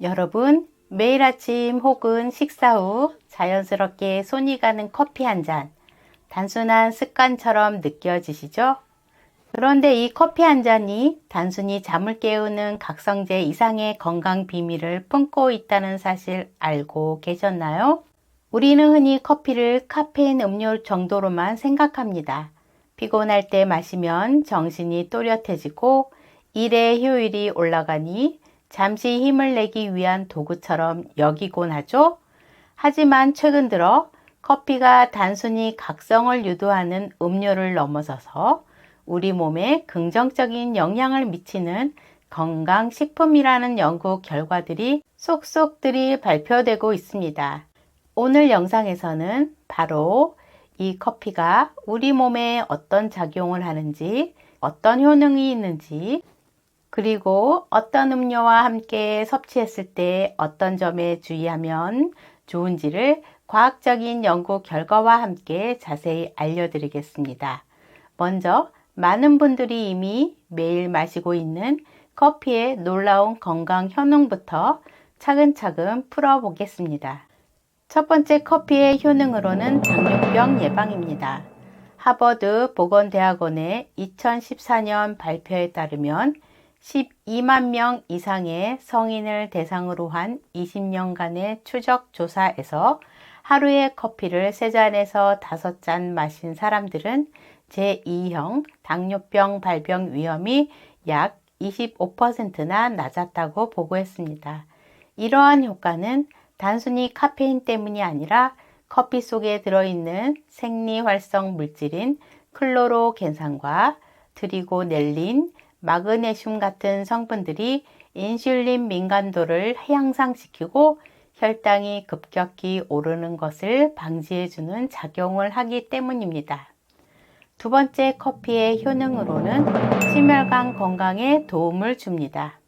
여러분, 매일 아침 혹은 식사 후 자연스럽게 손이 가는 커피 한 잔, 단순한 습관처럼 느껴지시죠? 그런데 이 커피 한 잔이 단순히 잠을 깨우는 각성제 이상의 건강 비밀을 품고 있다는 사실 알고 계셨나요? 우리는 흔히 커피를 카페인 음료 정도로만 생각합니다. 피곤할 때 마시면 정신이 또렷해지고 일의 효율이 올라가니 잠시 힘을 내기 위한 도구처럼 여기곤 하죠. 하지만 최근 들어 커피가 단순히 각성을 유도하는 음료를 넘어서서 우리 몸에 긍정적인 영향을 미치는 건강식품이라는 연구 결과들이 속속들이 발표되고 있습니다. 오늘 영상에서는 바로 이 커피가 우리 몸에 어떤 작용을 하는지, 어떤 효능이 있는지, 그리고 어떤 음료와 함께 섭취했을 때 어떤 점에 주의하면 좋은지를 과학적인 연구 결과와 함께 자세히 알려드리겠습니다. 먼저 많은 분들이 이미 매일 마시고 있는 커피의 놀라운 건강 효능부터 차근차근 풀어보겠습니다. 첫 번째 커피의 효능으로는 당뇨병 예방입니다. 하버드 보건대학원의 2014년 발표에 따르면 12만 명 이상의 성인을 대상으로 한 20년간의 추적 조사에서 하루에 커피를 3잔에서 5잔 마신 사람들은 제2형 당뇨병 발병 위험이 약 25%나 낮았다고 보고했습니다. 이러한 효과는 단순히 카페인 때문이 아니라 커피 속에 들어있는 생리활성 물질인 클로로겐산과 트리고넬린, 마그네슘 같은 성분들이 인슐린 민감도를 향상시키고 혈당이 급격히 오르는 것을 방지해주는 작용을 하기 때문입니다. 두 번째 커피의 효능으로는 심혈관 건강에 도움을 줍니다.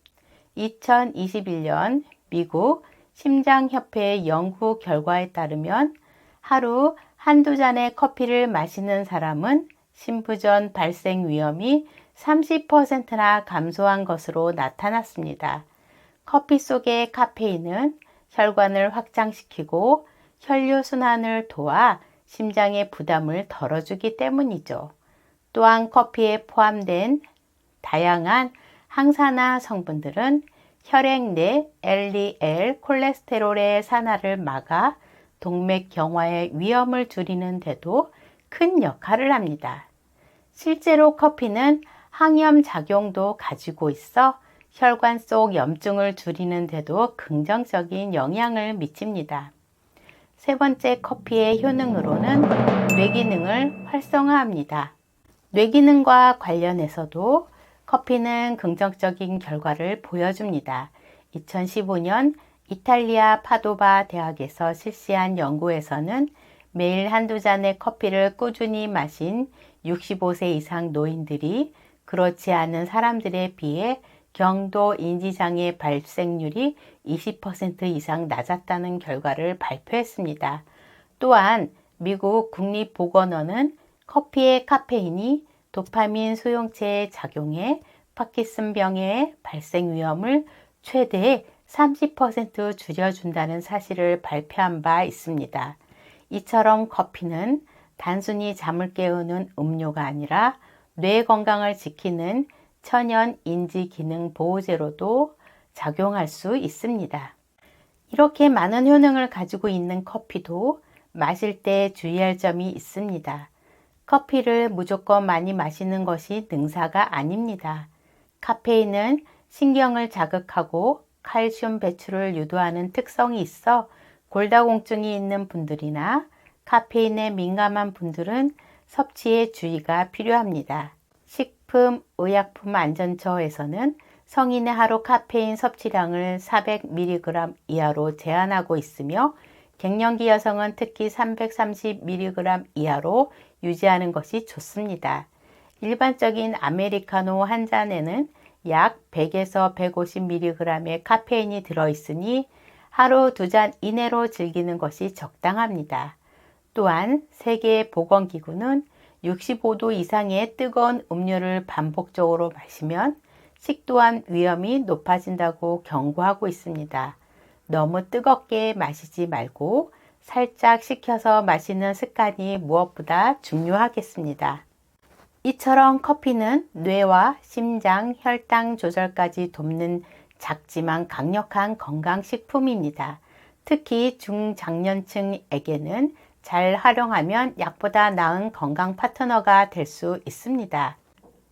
2021년 미국 심장협회 연구 결과에 따르면 하루 한두 잔의 커피를 마시는 사람은 심부전 발생 위험이 30%나 감소한 것으로 나타났습니다. 커피 속의 카페인은 혈관을 확장시키고 혈류순환을 도와 심장의 부담을 덜어주기 때문이죠. 또한 커피에 포함된 다양한 항산화 성분들은 혈액 내 LDL 콜레스테롤의 산화를 막아 동맥경화의 위험을 줄이는 데도 큰 역할을 합니다. 실제로 커피는 항염 작용도 가지고 있어 혈관 속 염증을 줄이는 데도 긍정적인 영향을 미칩니다. 세 번째 커피의 효능으로는 뇌기능을 활성화합니다. 뇌기능과 관련해서도 커피는 긍정적인 결과를 보여줍니다. 2015년 이탈리아 파도바 대학에서 실시한 연구에서는 매일 한두 잔의 커피를 꾸준히 마신 65세 이상 노인들이 그렇지 않은 사람들에 비해 경도 인지장애 발생률이 20% 이상 낮았다는 결과를 발표했습니다. 또한 미국 국립보건원은 커피의 카페인이 도파민 수용체에 작용해 파킨슨병의 발생 위험을 최대 30% 줄여준다는 사실을 발표한 바 있습니다. 이처럼 커피는 단순히 잠을 깨우는 음료가 아니라 뇌 건강을 지키는 천연 인지 기능 보호제로도 작용할 수 있습니다. 이렇게 많은 효능을 가지고 있는 커피도 마실 때 주의할 점이 있습니다. 커피를 무조건 많이 마시는 것이 능사가 아닙니다. 카페인은 신경을 자극하고 칼슘 배출을 유도하는 특성이 있어 골다공증이 있는 분들이나 카페인에 민감한 분들은 섭취에 주의가 필요합니다. 식품의약품안전처에서는 성인의 하루 카페인 섭취량을 400mg 이하로 제한하고 있으며 갱년기 여성은 특히 330mg 이하로 유지하는 것이 좋습니다. 일반적인 아메리카노 한 잔에는 약 100에서 150mg의 카페인이 들어있으니 하루 2잔 이내로 즐기는 것이 적당합니다. 또한 세계보건기구는 65도 이상의 뜨거운 음료를 반복적으로 마시면 식도암 위험이 높아진다고 경고하고 있습니다. 너무 뜨겁게 마시지 말고 살짝 식혀서 마시는 습관이 무엇보다 중요하겠습니다. 이처럼 커피는 뇌와 심장, 혈당 조절까지 돕는 작지만 강력한 건강식품입니다. 특히 중장년층에게는 잘 활용하면 약보다 나은 건강 파트너가 될 수 있습니다.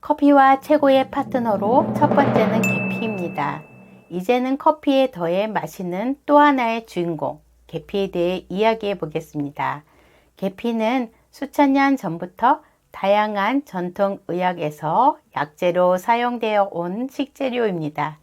커피와 최고의 파트너로 첫 번째는 계피입니다. 이제는 커피에 더해 마시는 또 하나의 주인공, 계피에 대해 이야기해 보겠습니다. 계피는 수천 년 전부터 다양한 전통 의학에서 약재로 사용되어 온 식재료입니다.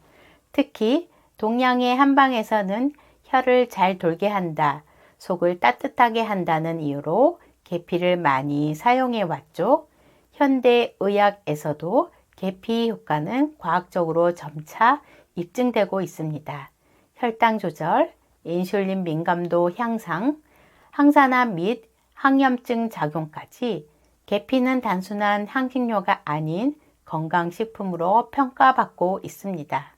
특히 동양의 한방에서는 혀를 잘 돌게 한다, 속을 따뜻하게 한다는 이유로 계피를 많이 사용해 왔죠. 현대 의학에서도 계피 효과는 과학적으로 점차 입증되고 있습니다. 혈당 조절, 인슐린 민감도 향상, 항산화 및 항염증 작용까지 계피는 단순한 향신료가 아닌 건강식품으로 평가받고 있습니다.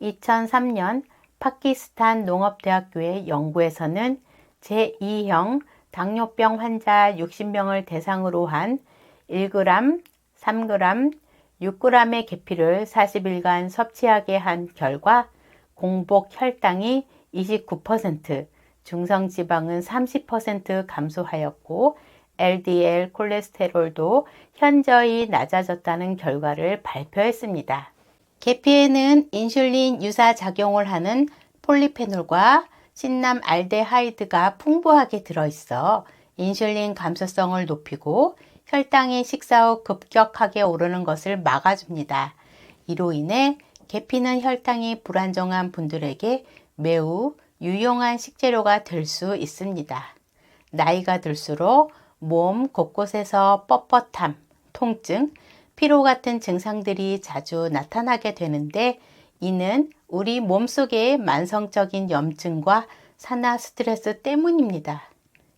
2003년 파키스탄 농업대학교의 연구에서는 제2형 당뇨병 환자 60명을 대상으로 한 1g, 3g, 6g의 계피를 40일간 섭취하게 한 결과 공복 혈당이 29%, 중성지방은 30% 감소하였고 LDL 콜레스테롤도 현저히 낮아졌다는 결과를 발표했습니다. 계피에는 인슐린 유사 작용을 하는 폴리페놀과 신남 알데하이드가 풍부하게 들어있어 인슐린 감소성을 높이고 혈당이 식사 후 급격하게 오르는 것을 막아줍니다. 이로 인해 계피는 혈당이 불안정한 분들에게 매우 유용한 식재료가 될 수 있습니다. 나이가 들수록 몸 곳곳에서 뻣뻣함, 통증, 피로 같은 증상들이 자주 나타나게 되는데 이는 우리 몸속의 만성적인 염증과 산화 스트레스 때문입니다.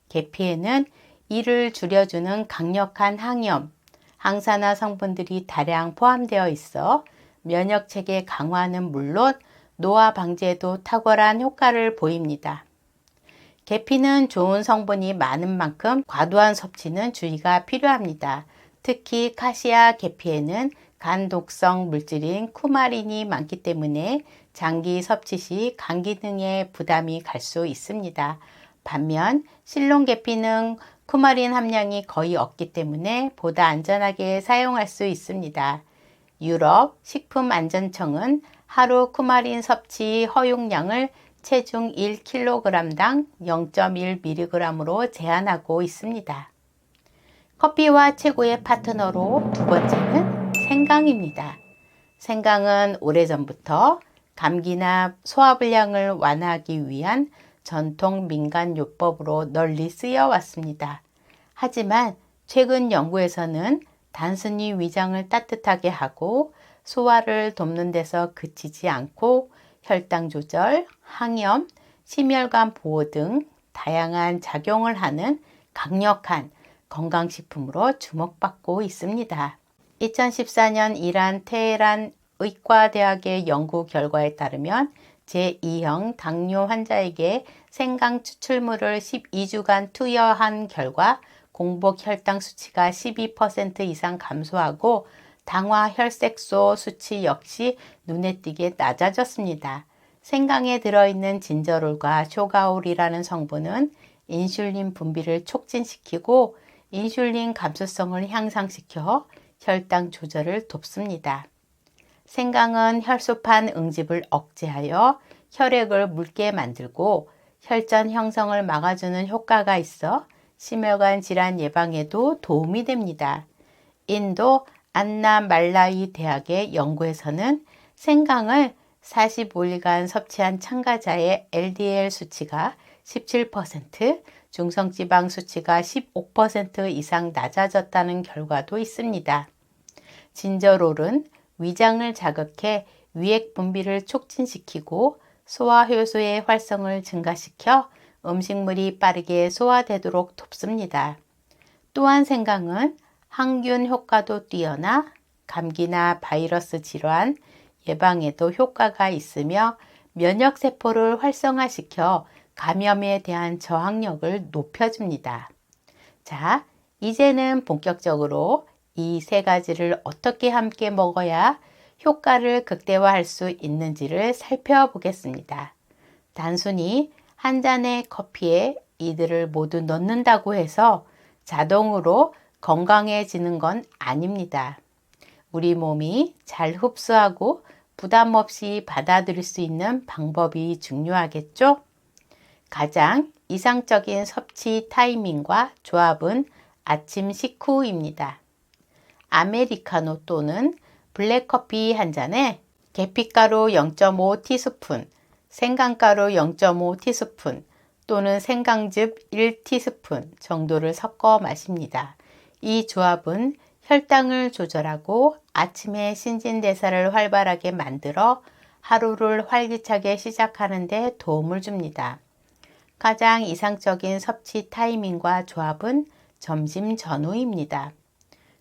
계피에는 이를 줄여주는 강력한 항염, 항산화 성분들이 다량 포함되어 있어 면역체계 강화는 물론 노화 방지에도 탁월한 효과를 보입니다. 계피는 좋은 성분이 많은 만큼 과도한 섭취는 주의가 필요합니다. 특히 카시아 계피에는 간 독성 물질인 쿠마린이 많기 때문에 장기 섭취 시 간 기능에 부담이 갈 수 있습니다. 반면 실론 계피는 쿠마린 함량이 거의 없기 때문에 보다 안전하게 사용할 수 있습니다. 유럽 식품안전청은 하루 쿠마린 섭취 허용량을 체중 1kg당 0.1mg으로 제한하고 있습니다. 커피와 최고의 파트너로 두 번째는 생강입니다. 생강은 오래전부터 감기나 소화불량을 완화하기 위한 전통 민간요법으로 널리 쓰여 왔습니다. 하지만 최근 연구에서는 단순히 위장을 따뜻하게 하고 소화를 돕는 데서 그치지 않고 혈당 조절, 항염, 심혈관 보호 등 다양한 작용을 하는 강력한 건강식품으로 주목받고 있습니다. 2014년 이란 테헤란 의과대학의 연구 결과에 따르면 제2형 당뇨 환자에게 생강 추출물을 12주간 투여한 결과 공복 혈당 수치가 12% 이상 감소하고 당화 혈색소 수치 역시 눈에 띄게 낮아졌습니다. 생강에 들어있는 진저롤과 쇼가올이라는 성분은 인슐린 분비를 촉진시키고 인슐린 감소성을 향상시켜 혈당 조절을 돕습니다. 생강은 혈소판 응집을 억제하여 혈액을 묽게 만들고 혈전 형성을 막아주는 효과가 있어 심혈관 질환 예방에도 도움이 됩니다. 인도 안나 말라이 대학의 연구에서는 생강을 45일간 섭취한 참가자의 LDL 수치가 17%, 중성지방 수치가 15% 이상 낮아졌다는 결과도 있습니다. 진저롤은 위장을 자극해 위액 분비를 촉진시키고 소화효소의 활성을 증가시켜 음식물이 빠르게 소화되도록 돕습니다. 또한 생강은 항균 효과도 뛰어나 감기나 바이러스 질환 예방에도 효과가 있으며 면역세포를 활성화시켜 감염에 대한 저항력을 높여줍니다. 자, 이제는 본격적으로 이 세 가지를 어떻게 함께 먹어야 효과를 극대화할 수 있는지를 살펴보겠습니다. 단순히 한 잔의 커피에 이들을 모두 넣는다고 해서 자동으로 건강해지는 건 아닙니다. 우리 몸이 잘 흡수하고 부담 없이 받아들일 수 있는 방법이 중요하겠죠? 가장 이상적인 섭취 타이밍과 조합은 아침 식후입니다. 아메리카노 또는 블랙커피 한 잔에 계피가루 0.5티스푼, 생강가루 0.5티스푼 또는 생강즙 1티스푼 정도를 섞어 마십니다. 이 조합은 혈당을 조절하고 아침에 신진대사를 활발하게 만들어 하루를 활기차게 시작하는 데 도움을 줍니다. 가장 이상적인 섭취 타이밍과 조합은 점심 전후입니다.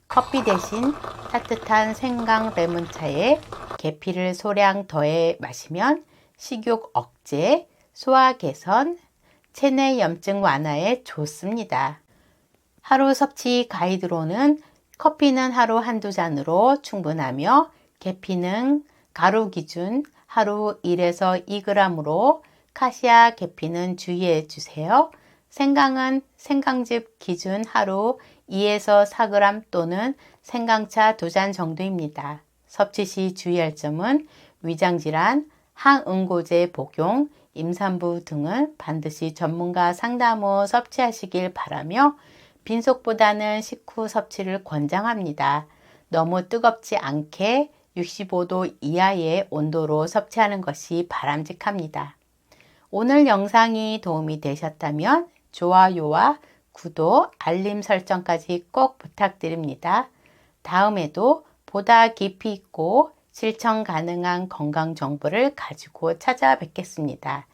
커피 대신 따뜻한 생강 레몬차에 계피를 소량 더해 마시면 식욕 억제, 소화 개선, 체내 염증 완화에 좋습니다. 하루 섭취 가이드로는 커피는 하루 한두 잔으로 충분하며 계피는 가루 기준 하루 1에서 2g으로 카시아 계피는 주의해 주세요. 생강은 생강즙 기준 하루 2에서 4g 또는 생강차 2잔 정도입니다. 섭취 시 주의할 점은 위장질환, 항응고제 복용, 임산부 등은 반드시 전문가 상담 후 섭취하시길 바라며 빈속보다는 식후 섭취를 권장합니다. 너무 뜨겁지 않게 65도 이하의 온도로 섭취하는 것이 바람직합니다. 오늘 영상이 도움이 되셨다면 좋아요와 구독, 알림 설정까지 꼭 부탁드립니다. 다음에도 보다 깊이 있고 실천 가능한 건강 정보를 가지고 찾아뵙겠습니다.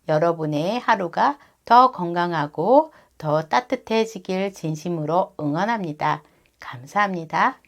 여러분의 하루가 더 건강하고 더 따뜻해지길 진심으로 응원합니다. 감사합니다.